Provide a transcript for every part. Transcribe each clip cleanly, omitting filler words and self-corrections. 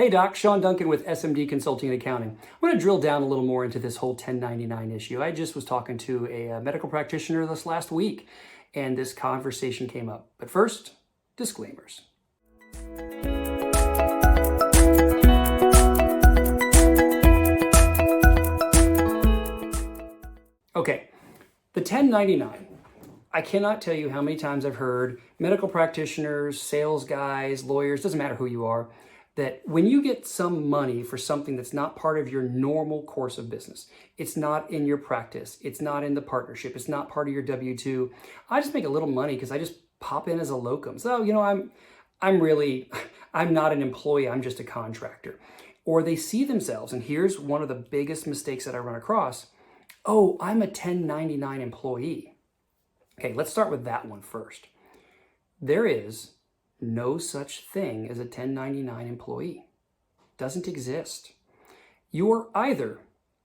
Hey Doc, Sean Duncan with SMD Consulting and Accounting. I'm going to drill down a little more into this whole 1099 issue. I just was talking to a medical practitioner this last week, and this conversation came up. But first, disclaimers. Okay, the 1099. I cannot tell you how many times I've heard medical practitioners, sales guys, lawyers, doesn't matter who you are, that when you get some money for something that's not part of your normal course of business, it's not in your practice, it's not in the partnership, it's not part of your W-2, I just make a little money because I just pop in as a locum. So, I'm not an employee, I'm just a contractor. Or they see themselves, and here's one of the biggest mistakes that I run across, oh, I'm a 1099 employee. Okay, let's start with that one first. There is no such thing as a 1099 employee. Doesn't exist. You are either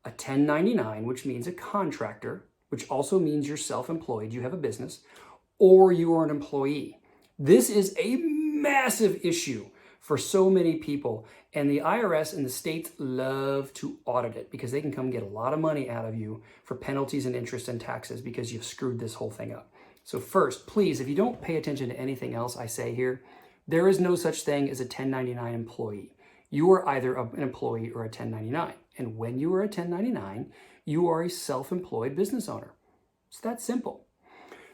a 1099, which means a contractor, which also means you're self-employed, you have a business, or you are an employee. This is a massive issue for so many people, and the IRS and the states love to audit it because they can come get a lot of money out of you for penalties and interest and taxes because you've screwed this whole thing up. So first, please, if you don't pay attention to anything else I say here, there is no such thing as a 1099 employee. You are either an employee or a 1099. And when you are a 1099, you are a self-employed business owner. It's that simple.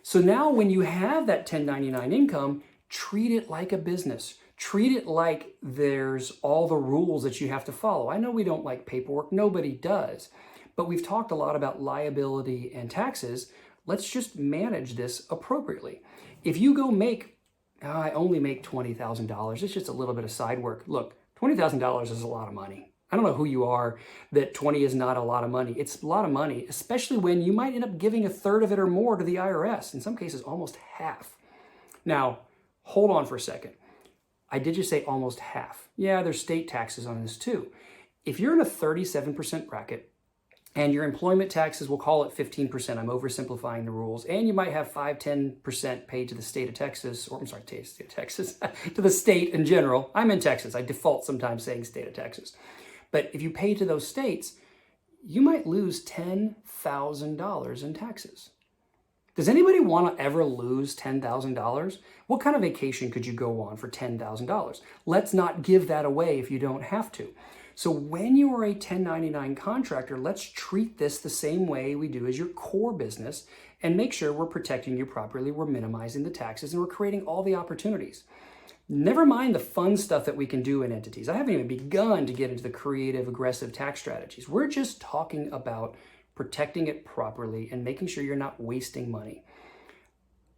So now when you have that 1099 income, treat it like a business. Treat it like there's all the rules that you have to follow. I know we don't like paperwork. Nobody does. But we've talked a lot about liability and taxes. Let's just manage this appropriately. If you go make, I only make $20,000, it's just a little bit of side work. Look, $20,000 is a lot of money. I don't know who you are that 20 is not a lot of money. It's a lot of money, especially when you might end up giving a third of it or more to the IRS, in some cases almost half. Now, hold on for a second. I did just say almost half. Yeah, there's state taxes on this too. If you're in a 37% bracket, and your employment taxes, we'll call it 15%. I'm oversimplifying the rules. And you might have 5-10% paid to the state of Texas, or I'm sorry, to the state of Texas, to the state in general. I'm in Texas. I default sometimes saying state of Texas. But if you pay to those states, you might lose $10,000 in taxes. Does anybody want to ever lose $10,000? What kind of vacation could you go on for $10,000? Let's not give that away if you don't have to. So when you are a 1099 contractor, let's treat this the same way we do as your core business and make sure we're protecting you properly, we're minimizing the taxes, and we're creating all the opportunities. Never mind the fun stuff that we can do in entities. I haven't even begun to get into the creative, aggressive tax strategies. We're just talking about protecting it properly and making sure you're not wasting money.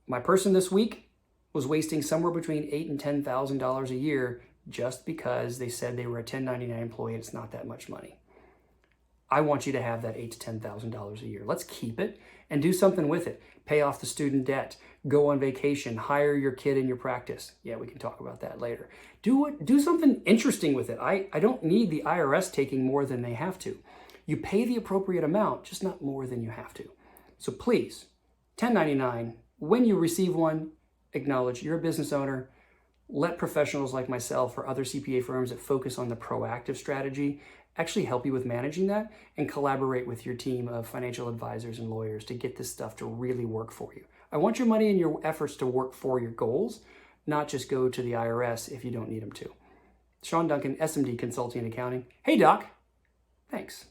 My person this week was wasting somewhere between $8,000 and $10,000 a year just because they said they were a 1099 employee and it's not that much money. I want you to have that $8,000 to $10,000 a year. Let's keep it and do something with it. Pay off the student debt, go on vacation, hire your kid in your practice. Yeah, we can talk about that later. Do something interesting with it. I don't need the IRS taking more than they have to. You pay the appropriate amount, just not more than you have to. So please, 1099, when you receive one, acknowledge you're a business owner. Let professionals like myself or other CPA firms that focus on the proactive strategy actually help you with managing that and collaborate with your team of financial advisors and lawyers to get this stuff to really work for you. I want your money and your efforts to work for your goals, not just go to the IRS if you don't need them to. Sean Duncan, SMD Consulting and Accounting. Hey, Doc. Thanks.